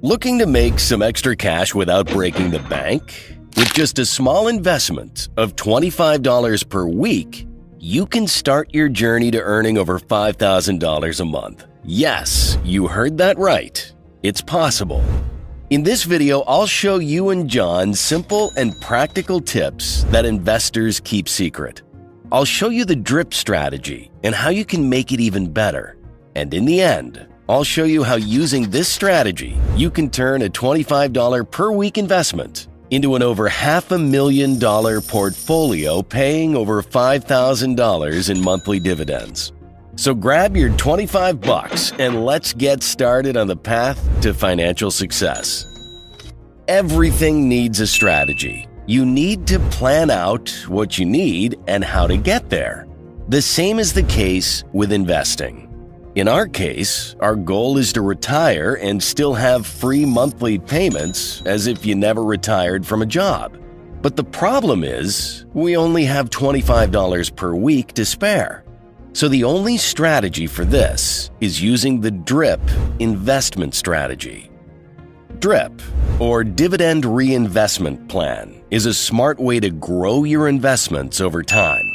Looking to make some extra cash without breaking the bank? With just a small investment of $25 per week, you can start your journey to earning over $5,000 a month. Yes, you heard that right. It's possible. In this video, I'll show you and John simple and practical tips that investors keep secret. I'll show you the drip strategy and how you can make it even better. And in the end, I'll show you how using this strategy, you can turn a $25 per week investment into an over $500,000 portfolio paying over $5,000 in monthly dividends. So grab your $25 and let's get started on the path to financial success. Everything needs a strategy. You need to plan out what you need and how to get there. The same is the case with investing. In our case, our goal is to retire and still have free monthly payments as if you never retired from a job. But the problem is, we only have $25 per week to spare. So the only strategy for this is using the DRIP investment strategy. DRIP, or Dividend Reinvestment Plan, is a smart way to grow your investments over time.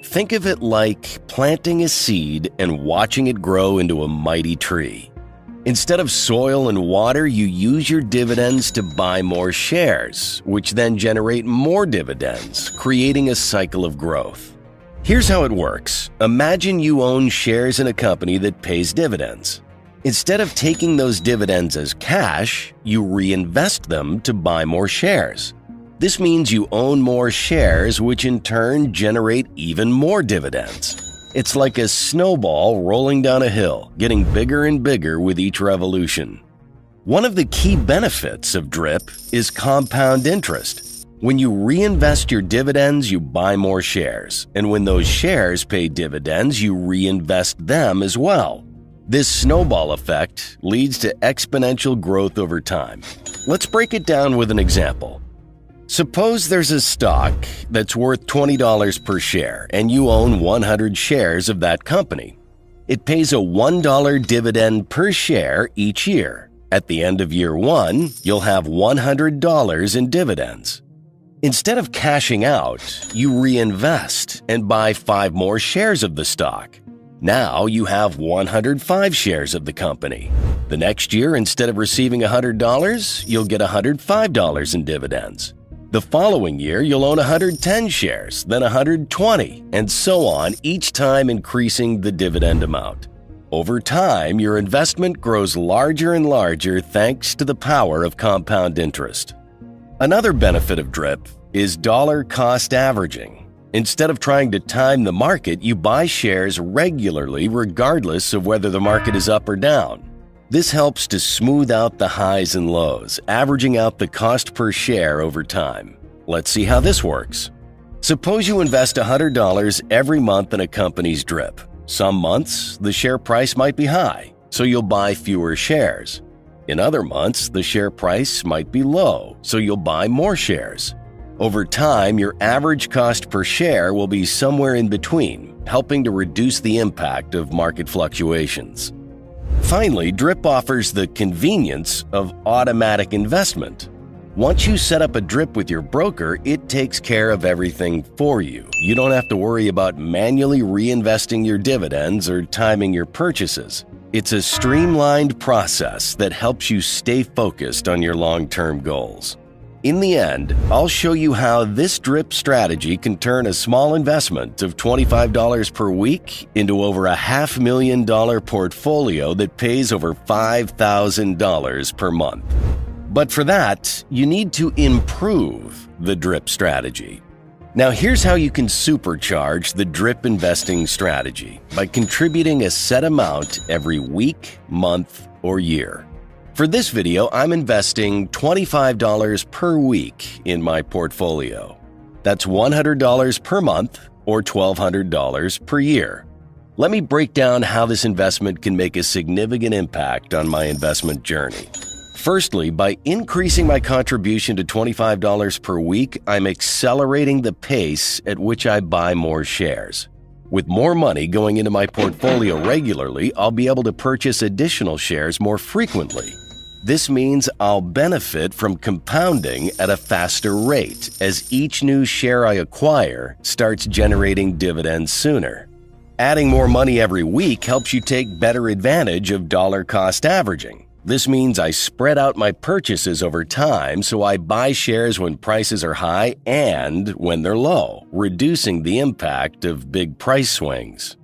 Think of it like planting a seed and watching it grow into a mighty tree. Instead of soil and water, you use your dividends to buy more shares, which then generate more dividends, creating a cycle of growth. Here's how it works. Imagine you own shares in a company that pays dividends. Instead of taking those dividends as cash, you reinvest them to buy more shares. This means you own more shares, which in turn generate even more dividends. It's like a snowball rolling down a hill, getting bigger and bigger with each revolution. One of the key benefits of DRIP is compound interest. When you reinvest your dividends, you buy more shares, and when those shares pay dividends, you reinvest them as well. This snowball effect leads to exponential growth over time. Let's break it down with an example. Suppose there's a stock that's worth $20 per share and you own 100 shares of that company. It pays a $1 dividend per share each year. At the end of year one, you'll have $100 in dividends. Instead of cashing out, you reinvest and buy 5 more shares of the stock. Now you have 105 shares of the company. The next year, instead of receiving $100, you'll get $105 in dividends. The following year, you'll own 110 shares, then 120, and so on, each time increasing the dividend amount. Over time, your investment grows larger and larger thanks to the power of compound interest. Another benefit of DRIP is dollar cost averaging. Instead of trying to time the market, you buy shares regularly regardless of whether the market is up or down. This helps to smooth out the highs and lows, averaging out the cost per share over time. Let's see how this works. Suppose you invest $100 every month in a company's DRIP. Some months, the share price might be high, so you'll buy fewer shares. In other months, the share price might be low, so you'll buy more shares. Over time, your average cost per share will be somewhere in between, helping to reduce the impact of market fluctuations. Finally, DRIP offers the convenience of automatic investment. Once you set up a DRIP with your broker, it takes care of everything for you. You don't have to worry about manually reinvesting your dividends or timing your purchases. It's a streamlined process that helps you stay focused on your long-term goals. In the end, I'll show you how this DRIP strategy can turn a small investment of $25 per week into over $500,000 portfolio that pays over $5,000 per month. But for that, you need to improve the DRIP strategy. Now here's how you can supercharge the DRIP investing strategy by contributing a set amount every week, month, or year. For this video, I'm investing $25 per week in my portfolio. That's $100 per month or $1,200 per year. Let me break down how this investment can make a significant impact on my investment journey. Firstly, by increasing my contribution to $25 per week, I'm accelerating the pace at which I buy more shares. With more money going into my portfolio regularly, I'll be able to purchase additional shares more frequently. This means I'll benefit from compounding at a faster rate as each new share I acquire starts generating dividends sooner. Adding more money every week helps you take better advantage of dollar cost averaging. This means I spread out my purchases over time, so I buy shares when prices are high and when they're low, reducing the impact of big price swings.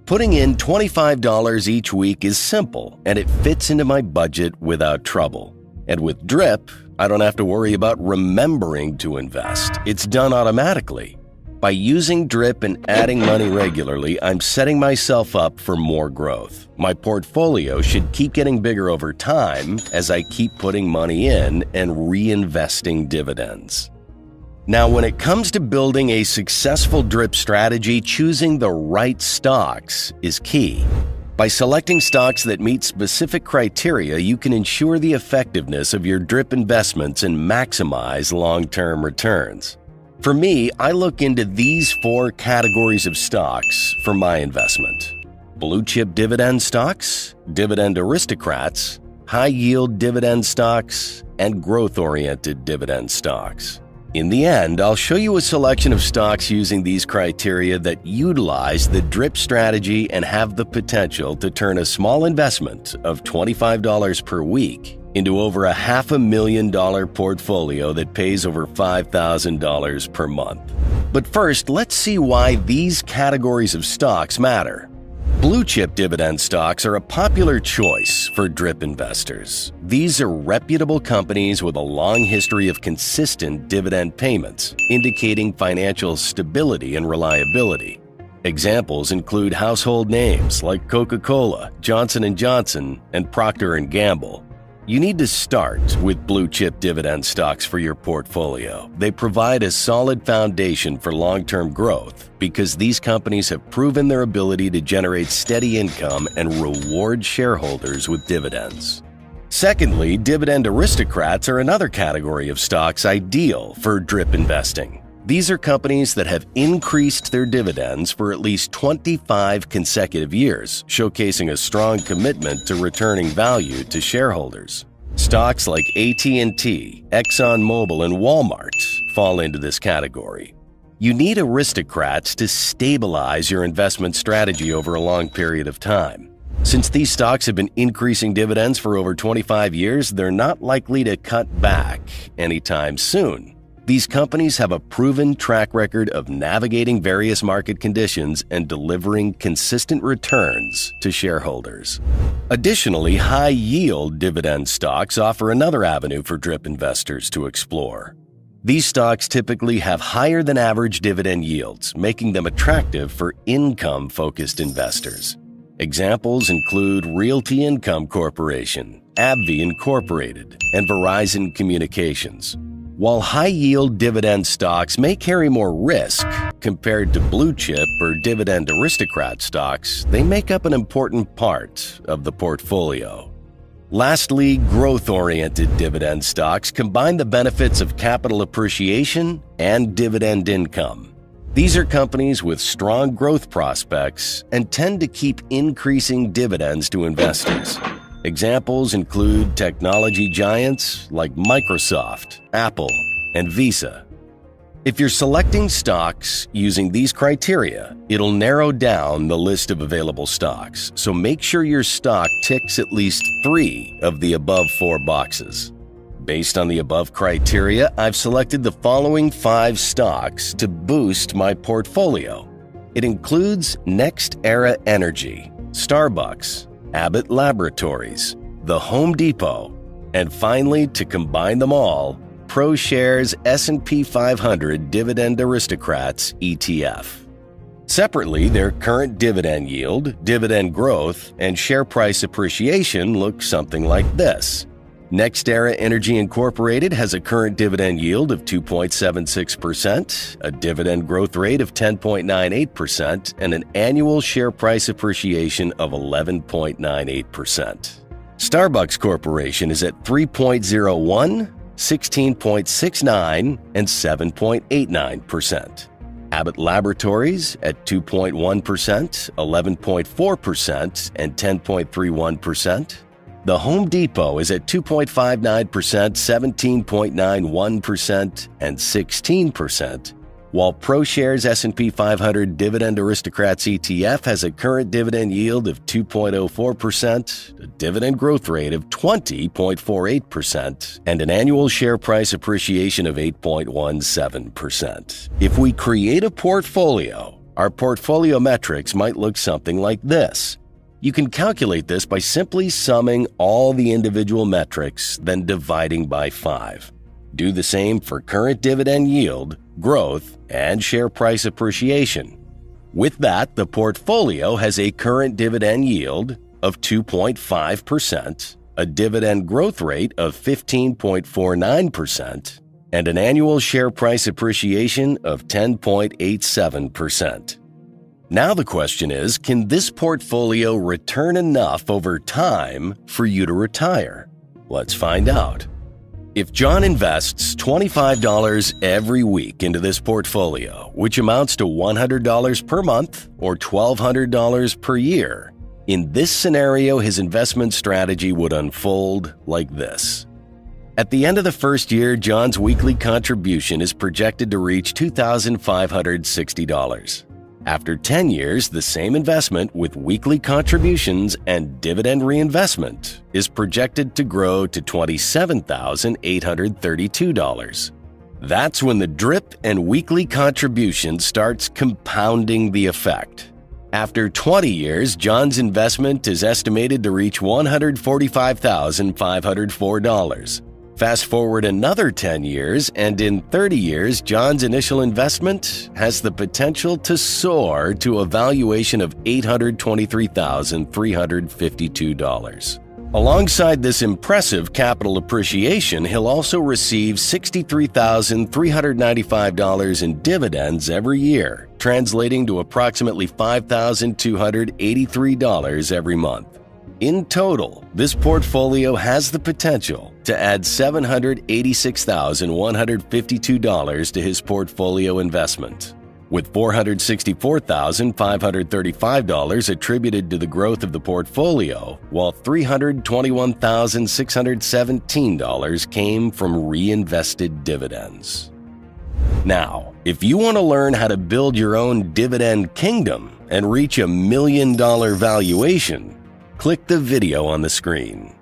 Putting in $25 each week is simple, and it fits into my budget without trouble. And with DRIP, I don't have to worry about remembering to invest. It's done automatically. By using DRIP and adding money regularly, I'm setting myself up for more growth. My portfolio should keep getting bigger over time as I keep putting money in and reinvesting dividends. Now, when it comes to building a successful DRIP strategy, choosing the right stocks is key. By selecting stocks that meet specific criteria, you can ensure the effectiveness of your DRIP investments and maximize long-term returns. For me, I look into these 4 categories of stocks for my investment: blue-chip dividend stocks, Dividend Aristocrats, high-yield dividend stocks, and growth-oriented dividend stocks. In the end, I'll show you a selection of stocks using these criteria that utilize the DRIP strategy and have the potential to turn a small investment of $25 per week into over $500,000 portfolio that pays over $5,000 per month. But first, let's see why these categories of stocks matter. Blue-chip dividend stocks are a popular choice for DRIP investors. These are reputable companies with a long history of consistent dividend payments, indicating financial stability and reliability. Examples include household names like Coca-Cola, Johnson & Johnson, and Procter & Gamble. You need to start with blue-chip dividend stocks for your portfolio. They provide a solid foundation for long-term growth because these companies have proven their ability to generate steady income and reward shareholders with dividends. Secondly, Dividend Aristocrats are another category of stocks ideal for DRIP investing. These are companies that have increased their dividends for at least 25 consecutive years, showcasing a strong commitment to returning value to shareholders. Stocks like AT&T, ExxonMobil, and Walmart fall into this category. You need Aristocrats to stabilize your investment strategy over a long period of time. Since these stocks have been increasing dividends for over 25 years, they're not likely to cut back anytime soon. These companies have a proven track record of navigating various market conditions and delivering consistent returns to shareholders. Additionally, high-yield dividend stocks offer another avenue for DRIP investors to explore. These stocks typically have higher than average dividend yields, making them attractive for income-focused investors. Examples include Realty Income Corporation, AbbVie Incorporated, and Verizon Communications. While high-yield dividend stocks may carry more risk compared to blue-chip or Dividend Aristocrat stocks, they make up an important part of the portfolio. Lastly, growth-oriented dividend stocks combine the benefits of capital appreciation and dividend income. These are companies with strong growth prospects and tend to keep increasing dividends to investors. Examples include technology giants like Microsoft, Apple, and Visa. If you're selecting stocks using these criteria, it'll narrow down the list of available stocks, so make sure your stock ticks at least 3 of the above 4 boxes. Based on the above criteria, I've selected the following 5 stocks to boost my portfolio. It includes NextEra Energy, Starbucks, Abbott Laboratories, The Home Depot, and finally, to combine them all, ProShares S&P 500 Dividend Aristocrats ETF. Separately, their current dividend yield, dividend growth, and share price appreciation look something like this. NextEra Energy Incorporated has a current dividend yield of 2.76%, a dividend growth rate of 10.98%, and an annual share price appreciation of 11.98%. Starbucks Corporation is at 3.01%, 16.69%, and 7.89%. Abbott Laboratories at 2.1%, 11.4%, and 10.31%. The Home Depot is at 2.59%, 17.91%, and 16%, while ProShares S&P 500 Dividend Aristocrats ETF has a current dividend yield of 2.04%, a dividend growth rate of 20.48%, and an annual share price appreciation of 8.17%. If we create a portfolio, our portfolio metrics might look something like this. You can calculate this by simply summing all the individual metrics, then dividing by 5. Do the same for current dividend yield, growth, and share price appreciation. With that, the portfolio has a current dividend yield of 2.5%, a dividend growth rate of 15.49%, and an annual share price appreciation of 10.87%. Now the question is, can this portfolio return enough over time for you to retire? Let's find out. If John invests $25 every week into this portfolio, which amounts to $100 per month or $1,200 per year, in this scenario, his investment strategy would unfold like this. At the end of the first year, John's weekly contribution is projected to reach $2,560. After 10 years, the same investment with weekly contributions and dividend reinvestment is projected to grow to $27,832. That's when the drip and weekly contribution starts compounding the effect. After 20 years, John's investment is estimated to reach $145,504. Fast forward another 10 years, and in 30 years, John's initial investment has the potential to soar to a valuation of $823,352. Alongside this impressive capital appreciation, he'll also receive $63,395 in dividends every year, translating to approximately $5,283 every month. In total, this portfolio has the potential to add $786,152 to his portfolio investment, with $464,535 attributed to the growth of the portfolio, while $321,617 came from reinvested dividends. Now, if you want to learn how to build your own dividend kingdom and reach $1 million valuation, click the video on the screen.